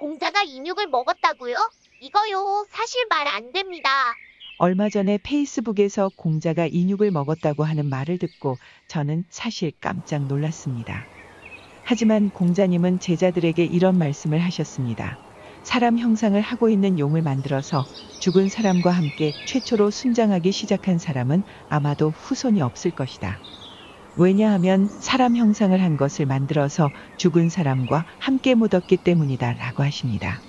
공자가 인육을 먹었다고요? 이거요, 사실 말 안 됩니다. 얼마 전에 페이스북에서 공자가 인육을 먹었다고 하는 말을 듣고 저는 사실 깜짝 놀랐습니다. 하지만 공자님은 제자들에게 이런 말씀을 하셨습니다. 사람 형상을 하고 있는 용을 만들어서 죽은 사람과 함께 최초로 순장하기 시작한 사람은 아마도 후손이 없을 것이다. 왜냐하면 사람 형상을 한 것을 만들어서 죽은 사람과 함께 묻었기 때문이다 라고 하십니다.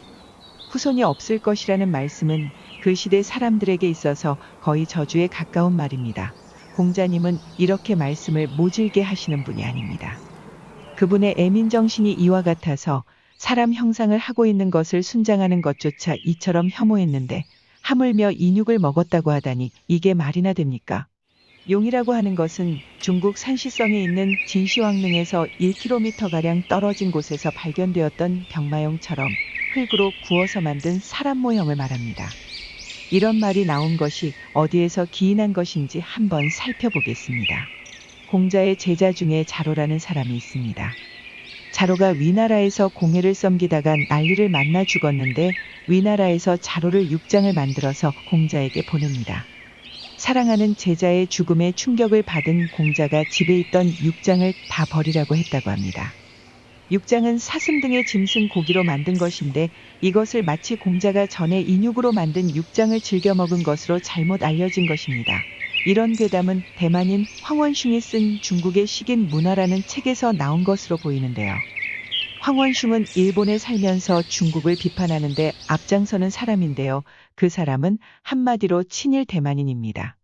후손이 없을 것이라는 말씀은 그 시대 사람들에게 있어서 거의 저주에 가까운 말입니다. 공자님은 이렇게 말씀을 모질게 하시는 분이 아닙니다. 그분의 애민정신이 이와 같아서 사람 형상을 하고 있는 것을 순장하는 것조차 이처럼 혐오했는데 하물며 인육을 먹었다고 하다니 이게 말이나 됩니까? 용이라고 하는 것은 중국 산시성에 있는 진시황릉에서 1km가량 떨어진 곳에서 발견되었던 병마용처럼 흙으로 구워서 만든 사람 모형을 말합니다. 이런 말이 나온 것이 어디에서 기인한 것인지 한번 살펴보겠습니다. 공자의 제자 중에 자로라는 사람이 있습니다. 자로가 위나라에서 공해를 섬기다가 난리를 만나 죽었는데 위나라에서 자로를 육장을 만들어서 공자에게 보냅니다. 사랑하는 제자의 죽음에 충격을 받은 공자가 집에 있던 육장을 다 버리라고 했다고 합니다. 육장은 사슴 등의 짐승 고기로 만든 것인데 이것을 마치 공자가 전에 인육으로 만든 육장을 즐겨 먹은 것으로 잘못 알려진 것입니다. 이런 괴담은 대만인 황원슝이 쓴 중국의 식인 문화라는 책에서 나온 것으로 보이는데요. 황원슝은 일본에 살면서 중국을 비판하는데 앞장서는 사람인데요. 그 사람은 한마디로 친일 대만인입니다.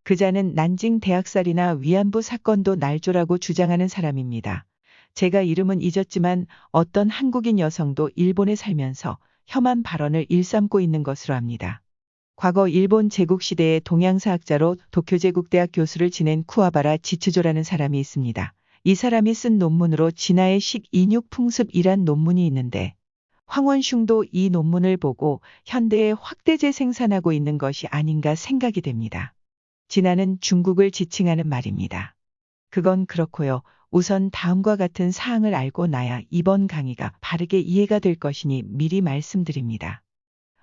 그자는 난징 대학살이나 위안부 사건도 날조라고 주장하는 사람입니다. 제가 이름은 잊었지만 어떤 한국인 여성도 일본에 살면서 혐한 발언을 일삼고 있는 것으로 압니다. 과거 일본 제국시대의 동양사학자로 도쿄제국대학 교수를 지낸 쿠와바라 지츠조라는 사람이 있습니다. 이 사람이 쓴 논문으로 진화의 식인육 풍습이란 논문이 있는데 황원슝도 이 논문을 보고 현대에 확대재 생산하고 있는 것이 아닌가 생각이 됩니다. 진화는 중국을 지칭하는 말입니다. 그건 그렇고요. 우선 다음과 같은 사항을 알고 나야 이번 강의가 바르게 이해가 될 것이니 미리 말씀드립니다.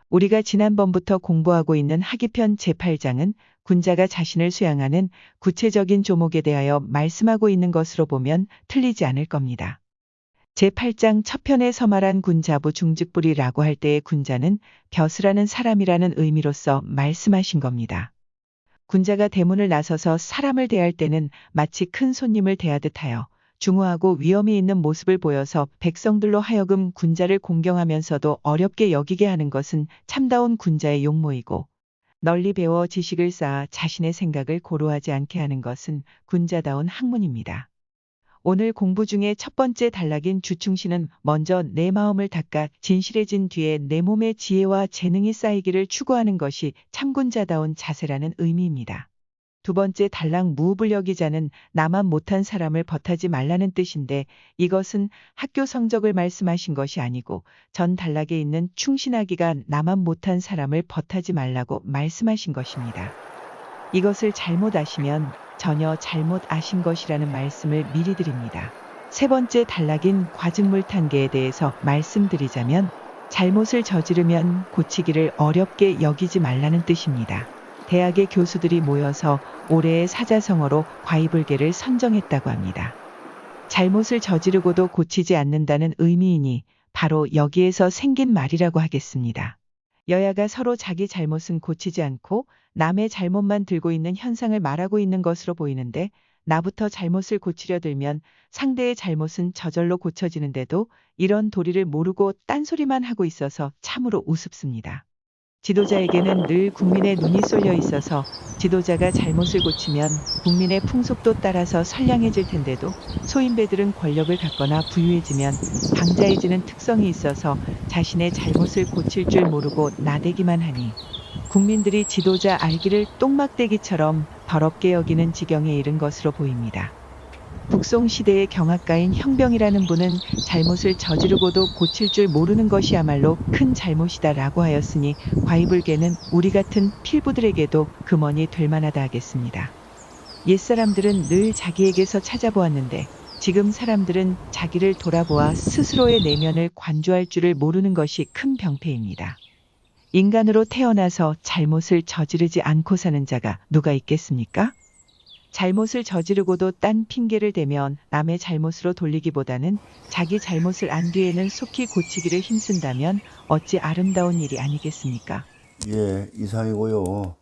우리가 지난번부터 공부하고 있는 학위편 제8장은 군자가 자신을 수양하는 구체적인 조목에 대하여 말씀하고 있는 것으로 보면 틀리지 않을 겁니다. 제8장 첫 편에 서말한 군자부 중직불이라고 할 때의 군자는 벼슬하는 사람이라는 의미로서 말씀하신 겁니다. 군자가 대문을 나서서 사람을 대할 때는 마치 큰 손님을 대하듯 하여 중후하고 위엄이 있는 모습을 보여서 백성들로 하여금 군자를 공경하면서도 어렵게 여기게 하는 것은 참다운 군자의 용모이고 널리 배워 지식을 쌓아 자신의 생각을 고루하지 않게 하는 것은 군자다운 학문입니다. 오늘 공부 중에 첫 번째 단락인 주충시는 먼저 내 마음을 닦아 진실해진 뒤에 내 몸의 지혜와 재능이 쌓이기를 추구하는 것이 참군자다운 자세라는 의미입니다. 두 번째 단락 무불여기자는 나만 못한 사람을 벗하지 말라는 뜻인데 이것은 학교 성적을 말씀하신 것이 아니고 전 단락에 있는 충신하기가 나만 못한 사람을 벗하지 말라고 말씀하신 것입니다. 이것을 잘못 아시면 전혀 잘못 아신 것이라는 말씀을 미리 드립니다. 세 번째 단락인 과증물탄계에 대해서 말씀드리자면 잘못을 저지르면 고치기를 어렵게 여기지 말라는 뜻입니다. 대학의 교수들이 모여서 올해의 사자성어로 과이불개를 선정했다고 합니다. 잘못을 저지르고도 고치지 않는다는 의미이니 바로 여기에서 생긴 말이라고 하겠습니다. 여야가 서로 자기 잘못은 고치지 않고 남의 잘못만 들고 있는 현상을 말하고 있는 것으로 보이는데 나부터 잘못을 고치려 들면 상대의 잘못은 저절로 고쳐지는데도 이런 도리를 모르고 딴소리만 하고 있어서 참으로 우습습니다. 지도자에게는 늘 국민의 눈이 쏠려 있어서 지도자가 잘못을 고치면 국민의 풍속도 따라서 선량해질 텐데도 소인배들은 권력을 갖거나 부유해지면 방자해지는 특성이 있어서 자신의 잘못을 고칠 줄 모르고 나대기만 하니 국민들이 지도자 알기를 똥막대기처럼 더럽게 여기는 지경에 이른 것으로 보입니다. 북송시대의 경학가인 형병이라는 분은 잘못을 저지르고도 고칠 줄 모르는 것이야말로 큰 잘못이다 라고 하였으니 과이불개는 우리 같은 필부들에게도 금원이 될 만하다 하겠습니다. 옛사람들은 늘 자기에게서 찾아보았는데 지금 사람들은 자기를 돌아보아 스스로의 내면을 관조할 줄을 모르는 것이 큰 병폐입니다. 인간으로 태어나서 잘못을 저지르지 않고 사는 자가 누가 있겠습니까? 잘못을 저지르고도 딴 핑계를 대면 남의 잘못으로 돌리기보다는 자기 잘못을 안 뒤에는 속히 고치기를 힘쓴다면 어찌 아름다운 일이 아니겠습니까? 예, 이상이고요.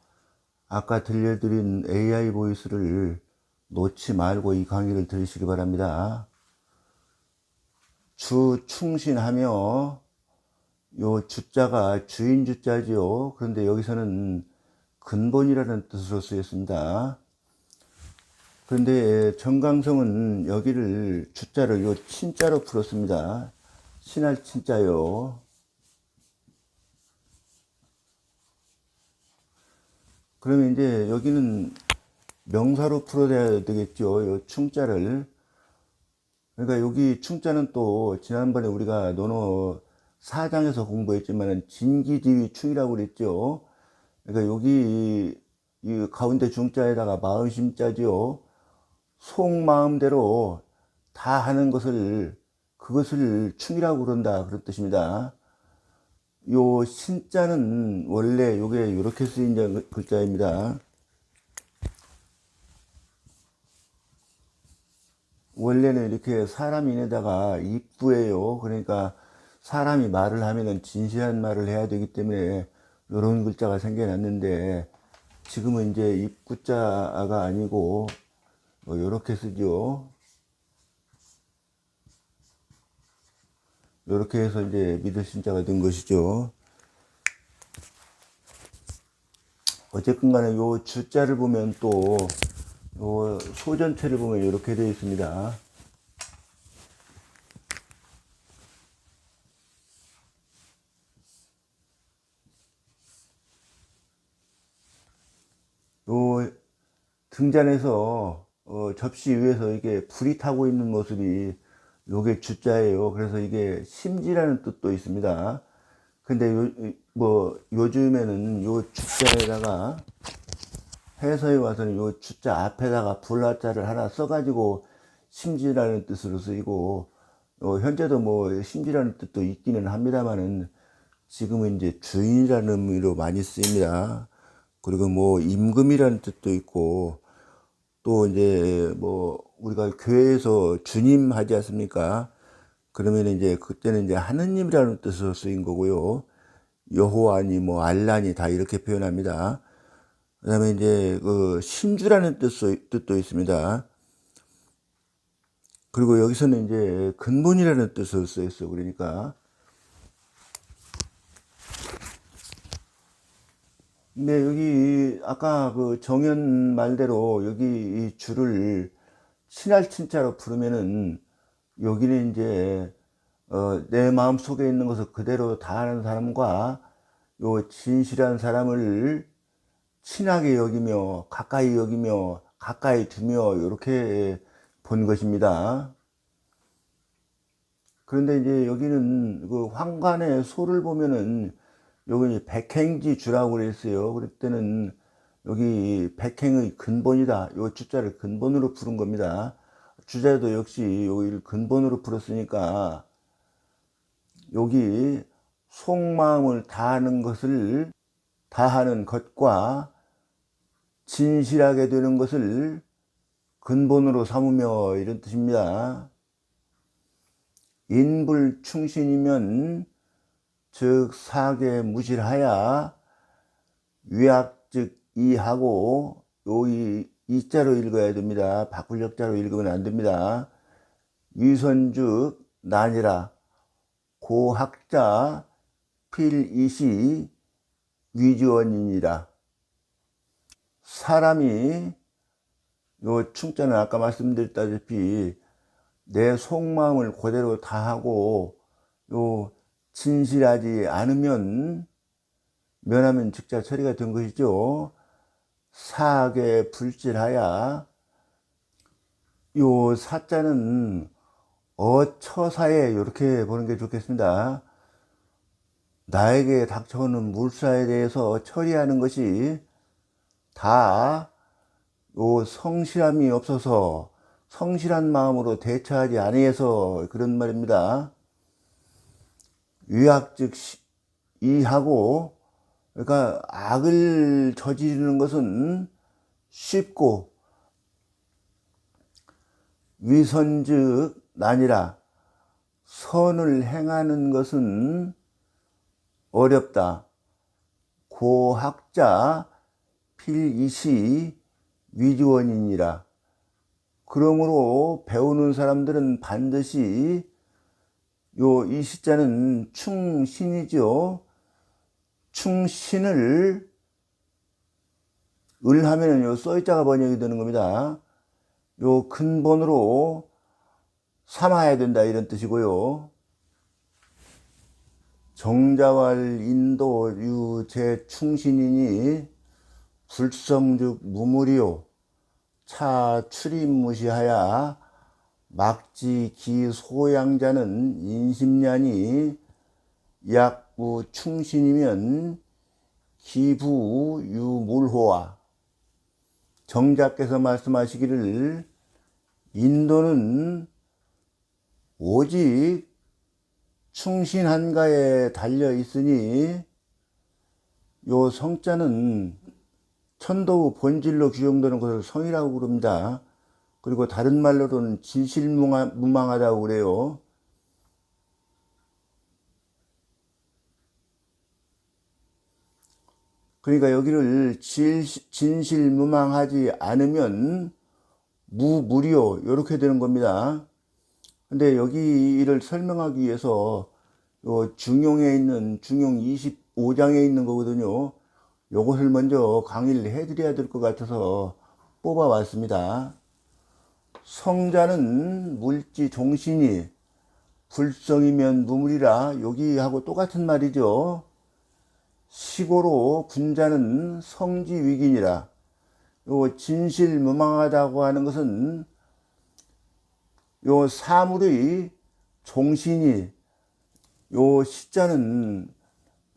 아까 들려드린 AI 보이스를 놓지 말고 이 강의를 들으시기 바랍니다. 충신하며 요 주자가 주인 주자지요. 그런데 여기서는 근본이라는 뜻으로 쓰였습니다. 그런데 정강성은 여기를 주자를 요 친자로 풀었습니다. 친할 친자요. 그러면 이제 여기는 명사로 풀어야 되겠죠. 요 충자를. 그러니까 여기 충자는 또 지난번에 우리가 논어 4장에서 공부했지만 진기지위 충이라고 그랬죠. 그러니까 여기 이 가운데 중자에다가 마음심자지요. 속마음대로 다 하는 것을 그것을 충이라고 그런다 그런 뜻입니다. 요 신자는 원래 요게 이렇게 쓰인 글자입니다. 원래는 이렇게 사람 인에다가 입구예요. 그러니까 사람이 말을 하면은 진실한 말을 해야 되기 때문에 이런 글자가 생겨났는데 지금은 이제 입구자가 아니고 이렇게 쓰죠. 이렇게 해서 이제 믿을 신자가 된 것이죠. 어쨌든 간에 요 주자를 보면 또 요 소전체를 보면 이렇게 되어 있습니다. 요 등잔에서 접시 위에서 이게 불이 타고 있는 모습이 요게 주자예요. 그래서 이게 심지라는 뜻도 있습니다. 근데 요즘에는 요 주자에다가 해서에 와서는 요 주자 앞에다가 불화자를 하나 써가지고 심지라는 뜻으로 쓰이고 현재도 뭐 심지라는 뜻도 있기는 합니다만은 지금은 이제 주인이라는 의미로 많이 쓰입니다. 그리고 뭐 임금이라는 뜻도 있고 또 이제 뭐 우리가 교회에서 주님 하지 않습니까? 그러면 이제 그때는 이제 하느님이라는 뜻으로 쓰인 거고요. 여호와니 뭐 알라니 다 이렇게 표현합니다. 그다음에 이제 그 신주라는 뜻도 있습니다. 그리고 여기서는 이제 근본이라는 뜻으로 쓰였어. 그러니까 근데 여기 아까 그 정연 말대로 여기 이 줄을 친할 친자로 부르면은 여기는 이제 내 마음 속에 있는 것을 그대로 다 아는 사람과 요 진실한 사람을 친하게 여기며 가까이 두며 이렇게 본 것입니다. 그런데 이제 여기는 그 황관의 소를 보면은 여기 백행지 주라고 그랬어요. 그럴 때는 여기 백행의 근본이다. 요 주자를 근본으로 푸른 겁니다. 주자도 역시 여기를 근본으로 풀었으니까 여기 속마음을 다하는 것을 다하는 것과 진실하게 되는 것을 근본으로 삼으며 이런 뜻입니다. 인불충신이면 즉 사계 무실하야 위약 즉 이하고 요 이자로 읽어야 됩니다. 바꿀 역자로 읽으면 안 됩니다. 위선즉 난이라 고학자 필이시 위주원이니라. 사람이 요 충자는 아까 말씀드렸다시피 내 속마음을 그대로 다하고 요 진실하지 않으면 면하면 즉자 처리가 된 것이죠. 사하게 불질하야 요 사자는 어처사에 이렇게 보는 게 좋겠습니다. 나에게 닥쳐오는 물사에 대해서 처리하는 것이 다 요 성실함이 없어서 성실한 마음으로 대처하지 아니해서 그런 말입니다. 위악 즉 이하고, 그러니까 악을 저지르는 것은 쉽고, 위선 즉 난이라, 선을 행하는 것은 어렵다. 고학자 필이시 위주원이니라. 그러므로 배우는 사람들은 반드시 이 시자는 충신이죠. 충신을 을 하면은 요 써이자가 번역이 되는 겁니다. 요 근본으로 삼아야 된다 이런 뜻이고요. 정자왈 인도 유제 충신이니 불성즉 무무리요 차 출입무시하야 막지 기소양자는 인심냐니 약부 충신이면 기부 유물호와. 정자께서 말씀하시기를 인도는 오직 충신한가에 달려 있으니, 요 성자는 천도의 본질로 규정되는 것을 성이라고 부릅니다. 그리고 다른 말로는 진실무망하다고 그래요. 그러니까 여기를 진실무망하지 않으면 무무리요 이렇게 되는 겁니다. 근데 여기를 설명하기 위해서 요 중용에 있는 중용 25장에 있는 거거든요. 요것을 먼저 강의를 해드려야 될 것 같아서 뽑아왔습니다. 성자는 물지 종신이 불성이면 무물이라, 여기하고 똑같은 말이죠. 시고로 군자는 성지위긴이라. 요 진실무망하다고 하는 것은 요 사물의 종신이, 요 시자는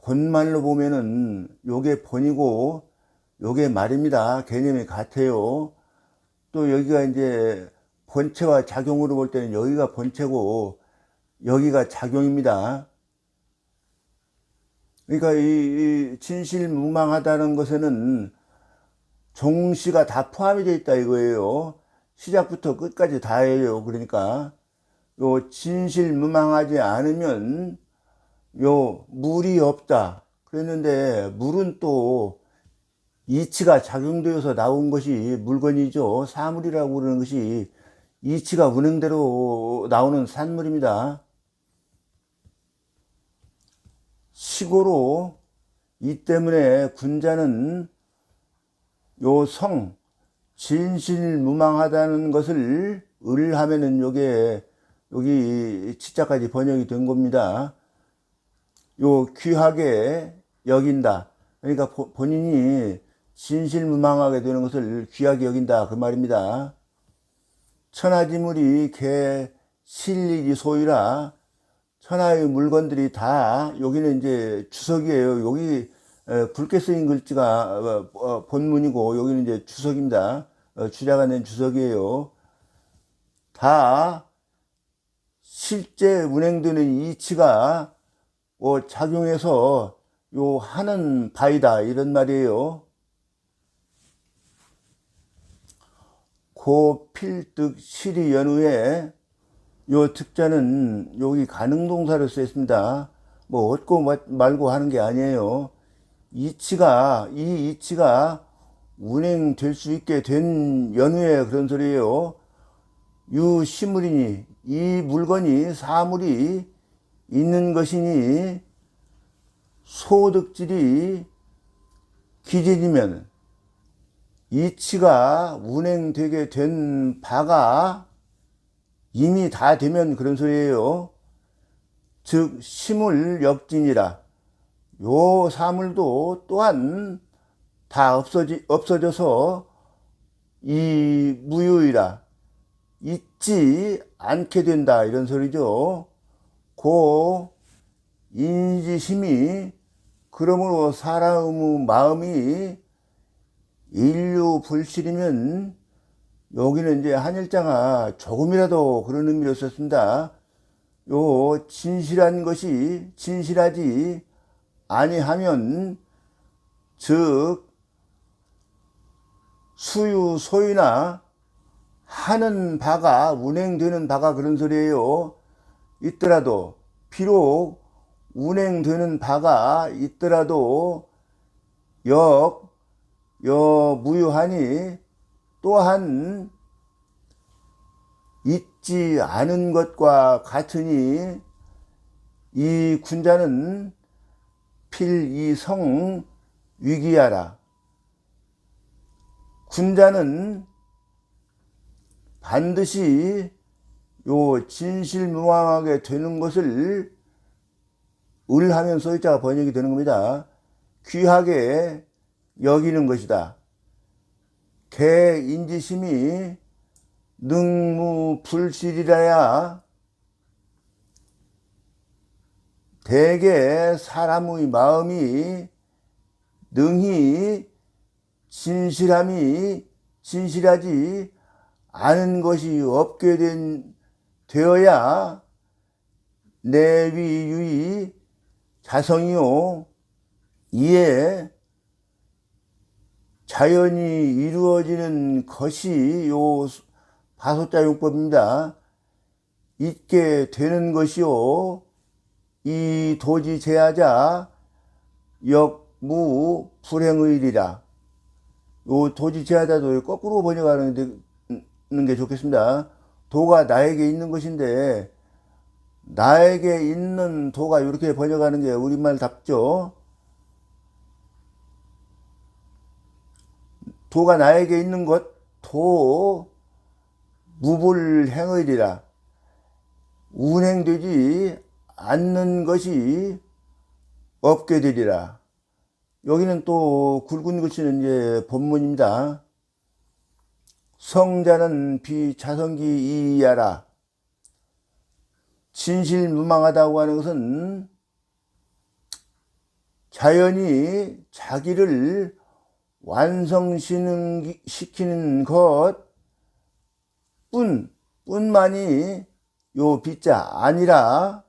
본말로 보면은 요게 본이고 요게 말입니다. 개념이 같아요. 또 여기가 이제 본체와 작용으로 볼 때는 여기가 본체고 여기가 작용입니다. 그러니까 이 진실무망하다는 것에는 종시가 다 포함이 되어 있다 이거예요. 시작부터 끝까지 다예요. 그러니까 요 진실무망하지 않으면 요 물이 없다 그랬는데, 물은 또 이치가 작용되어서 나온 것이 물건이죠. 사물이라고 그러는 것이 이치가 운행대로 나오는 산물입니다. 시고로, 이 때문에 군자는 요 성 진실무망하다는 것을 을 하면은 요게 여기 치자까지 번역이 된 겁니다. 요 귀하게 여긴다. 그러니까 본인이 진실무망하게 되는 것을 귀하게 여긴다 그 말입니다. 천하지물이 개 실리기 소유라. 천하의 물건들이 다, 여기는 이제 주석이에요. 여기 굵게 쓰인 글자가 본문이고 여기는 이제 주석입니다. 주자가 낸 주석이에요. 다 실제 운행되는 이치가 작용해서 요 하는 바이다 이런 말이에요. 고필득 실이 연후에, 요 특자는 여기 가능동사를 쓰였습니다. 뭐 얻고 말고 하는 게 아니에요. 이 이치가 운행될 수 있게 된 연후에 그런 소리예요. 유시물이니, 이 물건이 사물이 있는 것이니 소득질이 기질이면, 이치가 운행되게 된 바가 이미 다 되면 그런 소리예요. 즉 시물 역진이라. 요 사물도 또한 다 없어져서 이 무효이라, 있지 않게 된다 이런 소리죠. 고 인지심이, 그러므로 사람의 마음이 인류 불실이면 여기는 이제 한일자가 조금이라도 그런 의미로 썼습니다. 요 진실한 것이 진실하지 아니하면 즉 수유 소유나 하는 바가 운행되는 바가 그런 소리예요. 있더라도 비록 운행되는 바가 있더라도 무효하니 또한 있지 않은 것과 같으니 이 군자는 필이성 위기하라. 군자는 반드시 요 진실무망하게 되는 것을 을하면 소유자가 번역이 되는 겁니다. 귀하게 여기는 것이다. 개인지심이 능무불실이라야 대개 사람의 마음이 능히 진실하지 않은 것이 없게 되어야 내위유의 자성이요 이에 자연이 이루어지는 것이 요 바소자 용법입니다. 있게 되는 것이요 이 도지 제하자 역무 불행의리라. 요 도지 제하자도 거꾸로 번역하는 게 좋겠습니다. 도가 나에게 있는 것인데 나에게 있는 도가 이렇게 번역하는 게 우리말답죠. 도가 나에게 있는 것, 도 무불행의리라. 운행되지 않는 것이 없게 되리라. 여기는 또 굵은 글씨는 이제 본문입니다. 성자는 비자성기 이하라. 진실무망하다고 하는 것은 자연이 자기를 완성시키는 것뿐만이 요 비자 아니라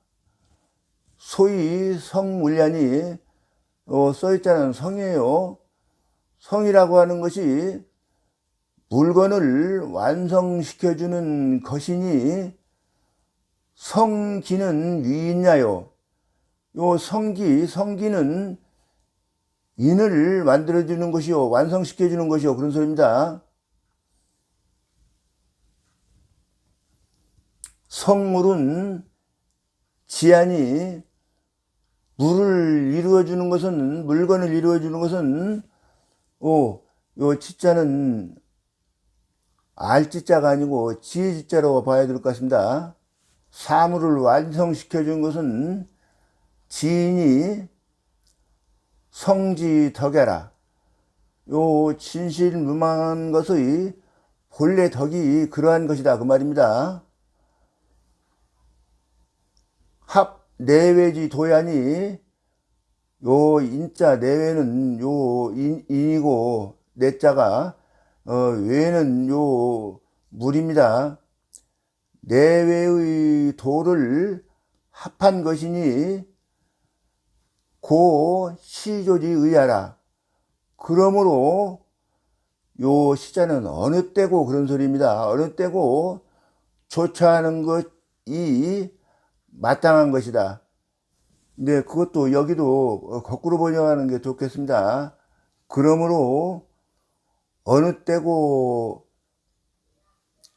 소위 성물량이 써있자는 성이에요. 성이라고 하는 것이 물건을 완성시켜주는 것이니 성기는 위있냐요. 요 성기는 인을 만들어주는 것이요 완성시켜주는 것이요 그런 소리입니다. 성물은 지안이 물을 이루어주는 것은 물건을 이루어주는 것은 요 지자는 알지자가 아니고 지지자로 봐야 될 것 같습니다. 사물을 완성시켜준 것은 지인이 성지덕야라. 요 진실무망한 것의 본래 덕이 그러한 것이다 그 말입니다. 합 내외지 도야니 요 인자 내외는 요 인이고 내자가 외는 요 물입니다. 내외의 도를 합한 것이니 고 시조지 의하라. 그러므로 요 시자는 어느 때고 그런 소리입니다. 어느 때고 조차하는 것이 마땅한 것이다. 근데 그것도 여기도 거꾸로 번역하는 게 좋겠습니다. 그러므로 어느 때고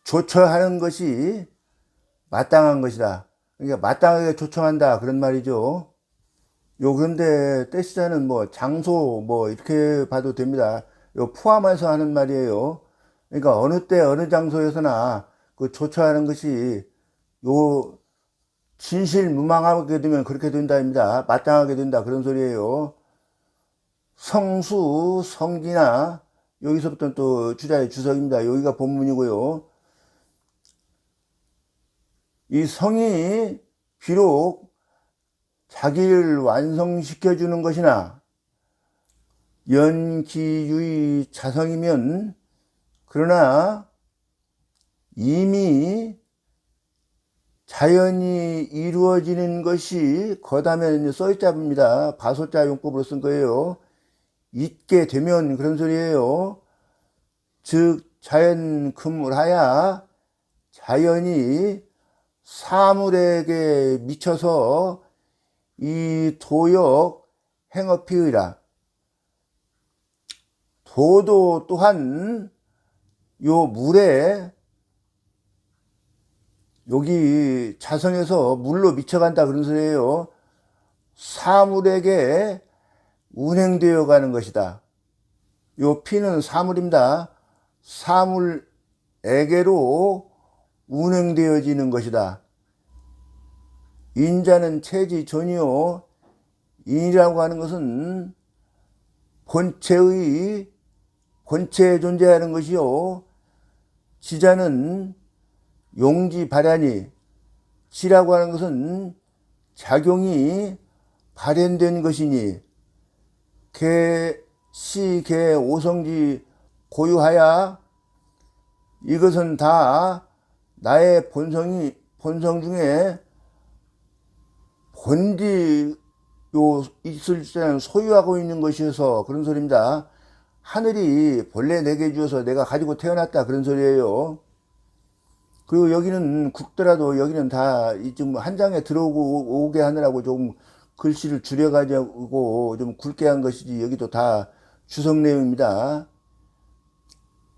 조처하는 것이 마땅한 것이다. 그러니까 마땅하게 조처한다 그런 말이죠. 그런데 때시자는 뭐 장소 뭐 이렇게 봐도 됩니다. 포함해서 하는 말이에요. 그러니까 어느 때 어느 장소에서나 그 조처하는 것이 진실무망하게 되면 그렇게 된다입니다. 마땅하게 된다 그런 소리예요. 성수 성기나 여기서부터는 또 주자의 주석입니다. 여기가 본문이고요. 이 성이 비록 자기를 완성시켜 주는 것이나 연기유의 자성이면 그러나 이미 자연이 이루어지는 것이 거다면 써있자입니다. 가소자 용법으로 쓴 거예요. 있게 되면 그런 소리예요. 즉 자연 금물하야 자연이 사물에게 미쳐서 이 도역 행업히의라. 도도 또한 요 물에 여기 자성에서 물로 미쳐간다 그런 소리예요. 사물에게 운행되어 가는 것이다. 요 피는 사물입니다. 사물에게로 운행되어지는 것이다. 인자는 체지 존이요. 인이라고 하는 것은 본체에 존재하는 것이요. 지자는 용지 발현이, 지라고 하는 것은 작용이 발현된 것이니, 시, 개, 오성지 고유하야 이것은 다 나의 본성 중에 본디 있을 때는 소유하고 있는 것이어서 그런 소리입니다. 하늘이 본래 내게 주어서 내가 가지고 태어났다 그런 소리예요. 그리고 여기는 굵더라도 여기는 다 지금 한 장에 들어오게 하느라고 좀 글씨를 줄여가지고 좀 굵게 한 것이지 여기도 다 주석 내용입니다.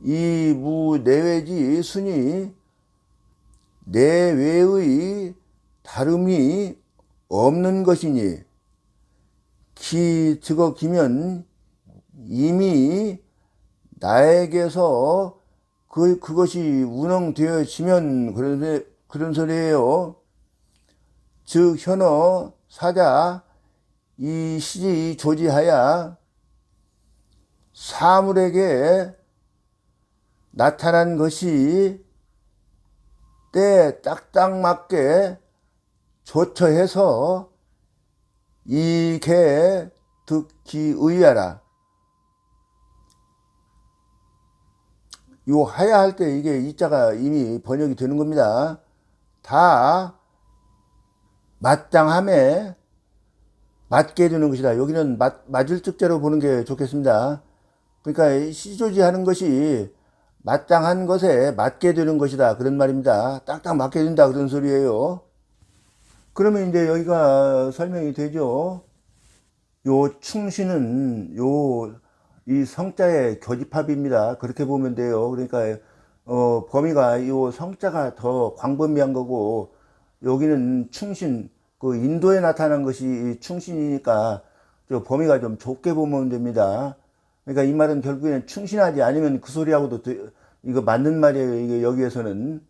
이 무 내외지 순이 내외의 다름이 없는 것이니 득어 기면 이미 나에게서 그것이 운영되어지면 그런 소리예요. 즉 현어 사자 이 시지 조지하야 사물에게 나타난 것이 때 딱딱 맞게 조처해서 이개 듣기 의하라. 요 하야 할 때 이게 이자가 이미 번역이 되는 겁니다. 다 마땅함에 맞게 되는 것이다. 여기는 맞을 즉자로 보는 게 좋겠습니다. 그러니까 시조지 하는 것이 마땅한 것에 맞게 되는 것이다. 그런 말입니다. 딱딱 맞게 된다. 그런 소리예요. 그러면 이제 여기가 설명이 되죠. 요 충신은 이 성자의 교집합입니다. 그렇게 보면 돼요. 그러니까 범위가 요 성자가 더 광범위한 거고 여기는 충신 그 인도에 나타난 것이 충신이니까 저 범위가 좀 좁게 보면 됩니다. 그러니까 이 말은 결국에는 충신하지 않으면 그 소리하고도 이거 맞는 말이에요. 이게 여기에서는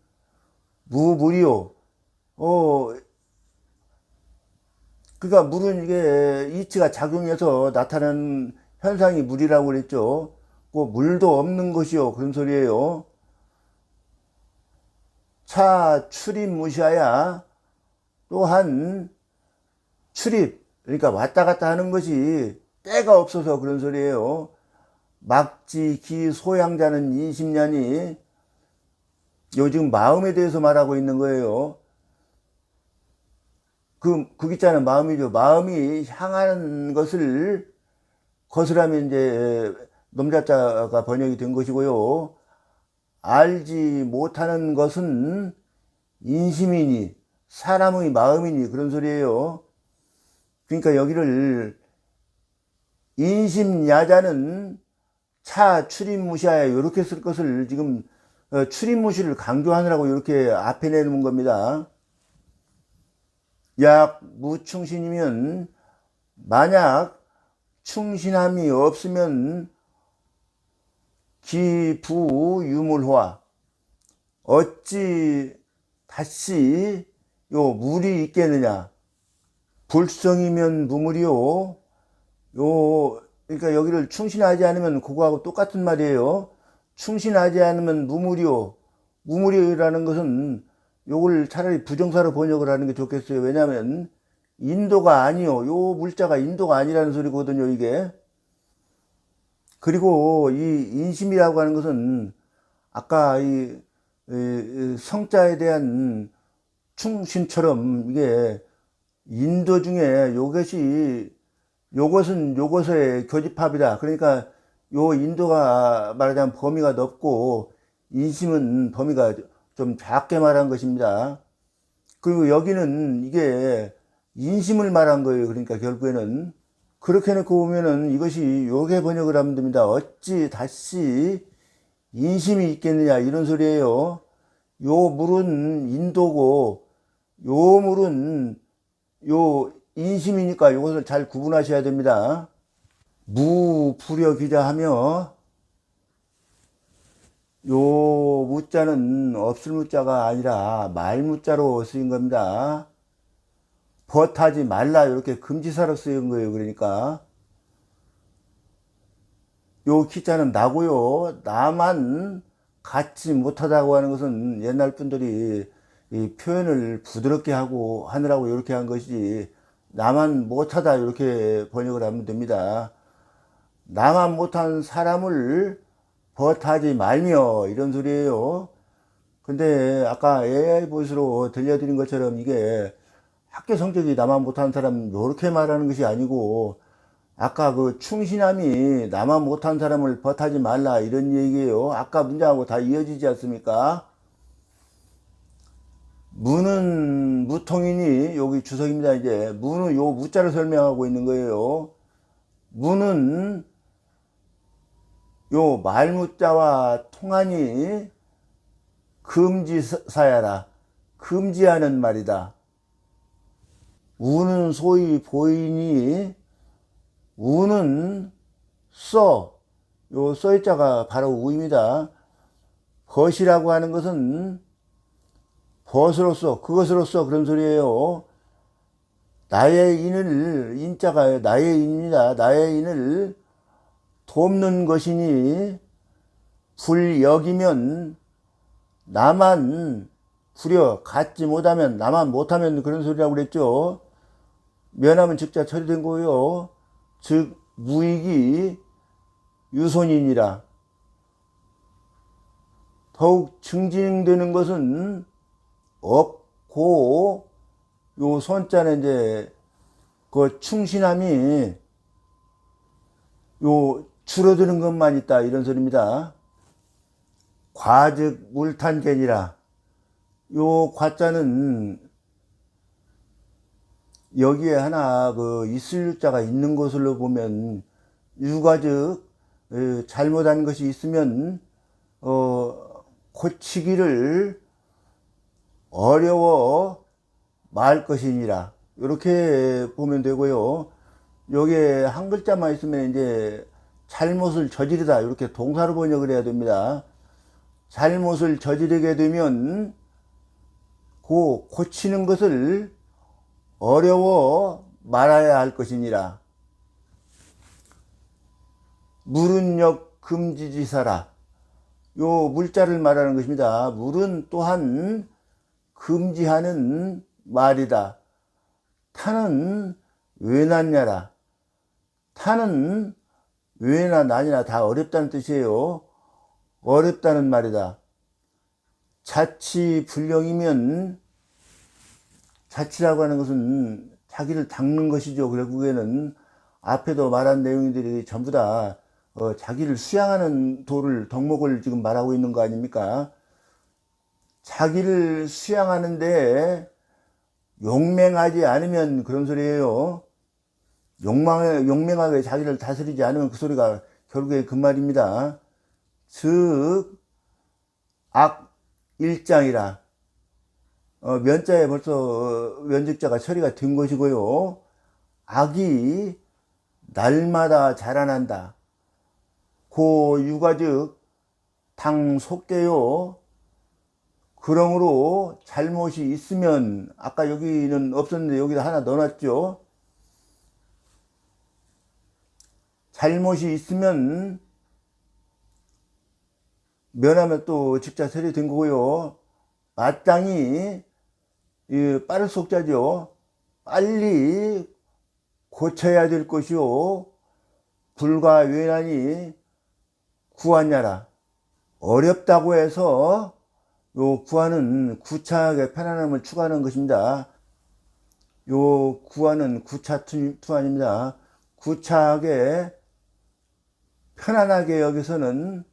무물이요. 그러니까 물은 이게 이치가 작용해서 나타나는 현상이 물이라고 그랬죠. 그 물도 없는 것이요. 그런 소리예요. 차 출입 무시하야 또한 출입 그러니까 왔다 갔다 하는 것이 때가 없어서 그런 소리예요. 막지 기 소양자는 20년이 요즘 마음에 대해서 말하고 있는 거예요. 그 기자는 마음이죠. 마음이 향하는 것을 거스라면 이제 nom자자가 번역이 된 것이고요. 알지 못하는 것은 인심이니 사람의 마음이니 그런 소리예요. 그러니까 여기를 인심야자는 차 출입무시하여 이렇게 쓸 것을 지금 출입무시를 강조하느라고 이렇게 앞에 내놓은 겁니다. 약 무충신이면 만약 충신함이 없으면 기부유물화 어찌 다시 요 물이 있겠느냐. 불성이면 무물이요. 그러니까 여기를 충신하지 않으면 그거하고 똑같은 말이에요. 충신하지 않으면 무물이요. 무물이라는 것은 요걸 차라리 부정사로 번역을 하는 게 좋겠어요. 왜냐하면 인도가 아니요. 요 물자가 인도가 아니라는 소리거든요, 이게. 그리고 이 인심이라고 하는 것은 아까 성자에 대한 충신처럼 이게 인도 중에 요것은 요것의 교집합이다. 그러니까 요 인도가 말하자면 범위가 넓고 인심은 범위가 좀 작게 말한 것입니다. 그리고 여기는 이게 인심을 말한 거예요. 그러니까 결국에는 그렇게 놓고 보면은 이것이 요게 번역을 하면 됩니다. 어찌 다시 인심이 있겠느냐 이런 소리예요. 요 물은 인도고 요 물은 요 인심이니까 요것을 잘 구분하셔야 됩니다. 무불여기자하며 요 무자는 없을 무자가 아니라 말무자로 쓰인 겁니다. 벗하지 말라 이렇게 금지사로 쓰인 거예요. 그러니까 요 기자는 나고요. 나만 갖지 못하다고 하는 것은 옛날 분들이 이 표현을 부드럽게 하고 하느라고 이렇게 한 것이지 나만 못하다 이렇게 번역을 하면 됩니다. 나만 못한 사람을 벗하지 말며 이런 소리예요. 근데 아까 AI 보이스로 들려드린 것처럼 이게 학교 성적이 나만 못한 사람 이렇게 말하는 것이 아니고 아까 그 충신함이 나만 못한 사람을 벗하지 말라 이런 얘기예요. 아까 문장하고 다 이어지지 않습니까? 무는 무통이니 여기 주석입니다. 이제 무는 요 무자를 설명하고 있는 거예요. 무는 요 말무자와 통하니 금지사야라. 금지하는 말이다. 우는 소위 보이니 우는 요 써자가 바로 우입니다. 벗이라고 하는 것은 벗으로써 그것으로써 그런 소리예요. 나의 인을 인자가 나의 인입니다. 나의 인을 돕는 것이니 불여기면 나만 불여 갖지 못하면 나만 못하면 그런 소리라고 그랬죠. 면하면 즉자 처리된 거요. 즉 무익이 유손이니라. 더욱 증징되는 것은 없고 요 손자는 이제 그 충신함이 요 줄어드는 것만 있다 이런 소리입니다. 과즉 물탄견이라. 요 과자는 여기에 하나 그 있을 유자가 있는 것으로 보면 유과즉 잘못한 것이 있으면 고치기를 어려워 말 것이니라 이렇게 보면 되고요. 여기에 한 글자만 있으면 이제 잘못을 저지르다 이렇게 동사로 번역을 해야 됩니다. 잘못을 저지르게 되면 그 고치는 것을 어려워 말아야 할 것이니라. 물은 역 금지지사라. 요 물자를 말하는 것입니다. 물은 또한 금지하는 말이다. 타는 왜 났냐라. 타는 왜나 난이나 다 어렵다는 뜻이에요. 어렵다는 말이다. 자치 불령이면 자치라고 하는 것은 자기를 닦는 것이죠. 결국에는 앞에도 말한 내용들이 전부 다 자기를 수양하는 덕목을 지금 말하고 있는 거 아닙니까? 자기를 수양하는데 용맹하지 않으면 그런 소리예요. 용맹하게 자기를 다스리지 않으면 그 소리가 결국에 그 말입니다. 즉 악일장이라. 면자에 벌써 면직자가 처리가 된 것이고요. 악이 날마다 자라난다. 고 유가즉 당 속되요. 그러므로 잘못이 있으면 아까 여기는 없었는데 여기다 하나 넣어놨죠. 잘못이 있으면 면하면 또 직자 처리된 거고요. 마땅히 빠를 속자죠. 빨리 고쳐야 될 것이요. 불과 외난이 구하냐라. 어렵다고 해서 요 구하는 구차하게 편안함을 추구하는 것입니다. 요 구하는 구차 투안입니다. 구차하게 편안하게 여기서는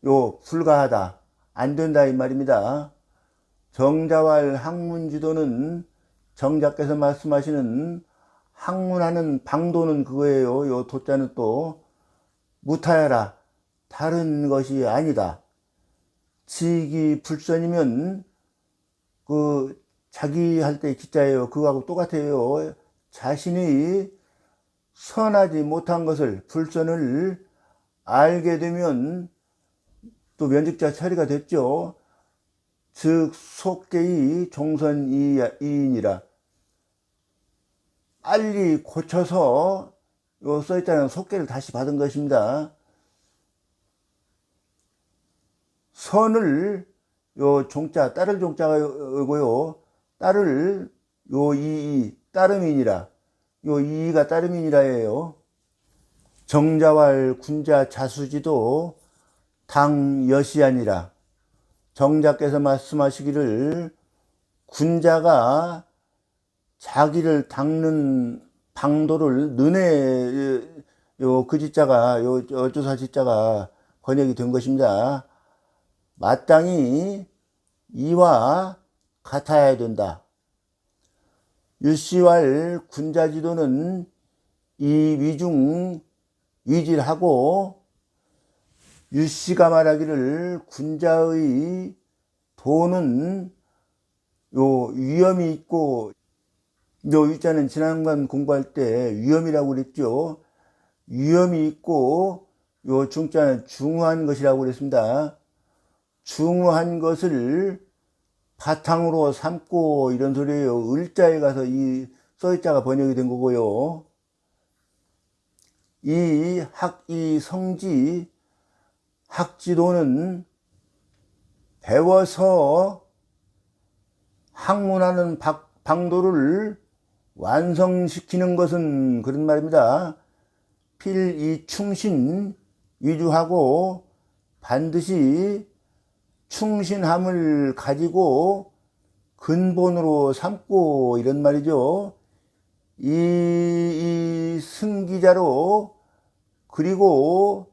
요 불가하다, 안 된다 이 말입니다. 정자왈 학문지도는 정자께서 말씀하시는 학문하는 방도는 그거예요. 요 도자는 또 무타야라, 다른 것이 아니다. 지기 불선이면 그 자기 할 때 기자예요. 그거하고 똑같아요. 자신이 선하지 못한 것을, 불선을 알게 되면 또 면직자 처리가 됐죠. 즉 속계의 종선이인이라, 빨리 고쳐서 요 써있다는 속계를 다시 받은 것입니다. 선을 요 종자, 따를 종자가 요고요. 따를 요 이이 따름이니라, 요 이이가 따름이니라예요. 정자왈 군자 자수지도 당여시아니라. 정자께서 말씀하시기를 군자가 자기를 닦는 방도를 는에, 요 그 지자가, 요 어조사 지자가 번역이 된 것입니다. 마땅히 이와 같아야 된다. 유시왈 군자지도는 이 위중 위질하고, 유씨가 말하기를 군자의 도는 요 위험이 있고, 요 위자는 지난번 공부할 때 위험이라고 그랬죠. 위험이 있고, 요 중자는 중후한 것이라고 그랬습니다. 중후한 것을 바탕으로 삼고 이런 소리예요. 을자에 가서 이 써있자가 번역이 된 거고요. 이 성지, 학지도는 배워서 학문하는 방도를 완성시키는 것은 그런 말입니다. 필이 충신 위주하고 반드시 충신함을 가지고 근본으로 삼고 이런 말이죠. 이 승기자로, 그리고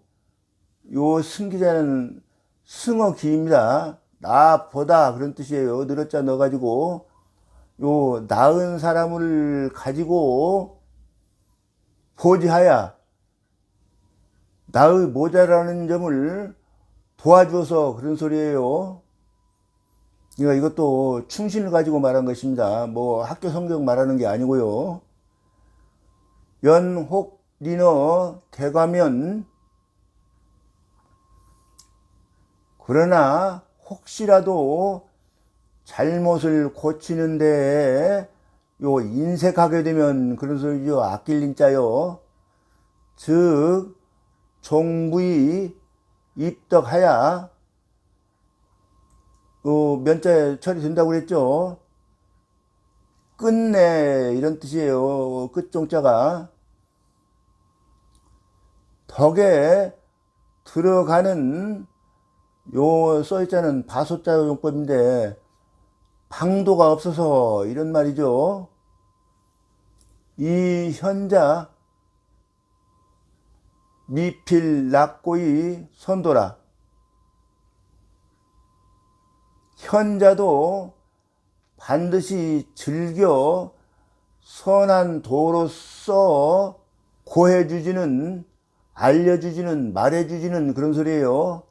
요 승기자는 승어기입니다. 나보다 그런 뜻이에요. 늘었자 넣어가지고 요 나은 사람을 가지고 보지하야 나의 모자라는 점을 도와줘서 그런 소리예요. 그러니까 이것도 충신을 가지고 말한 것입니다. 뭐 학교 성경 말하는 게 아니고요. 연혹 리너 대가면, 그러나 혹시라도 잘못을 고치는데 요 인색하게 되면 그런 소리죠. 아낄 인자요. 즉 종부이 입덕하야, 요 면자에 처리된다고 그랬죠. 끝내 이런 뜻이에요. 끝종자가 덕에 들어가는 요 써있자는 바소자 용법인데 방도가 없어서 이런 말이죠. 이 현자 미필 낙고의 선도라. 현자도 반드시 즐겨 선한 도로서 고해주지는, 알려주지는, 말해주지는 그런 소리예요.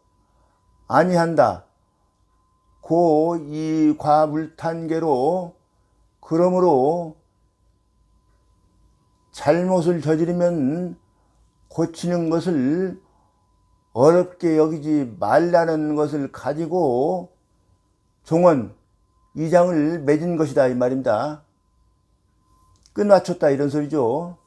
아니한다. 고 이 과물탄계로, 그러므로 잘못을 저지르면 고치는 것을 어렵게 여기지 말라는 것을 가지고 종언, 이장을 맺은 것이다 이 말입니다. 끝 맞췄다 이런 소리죠.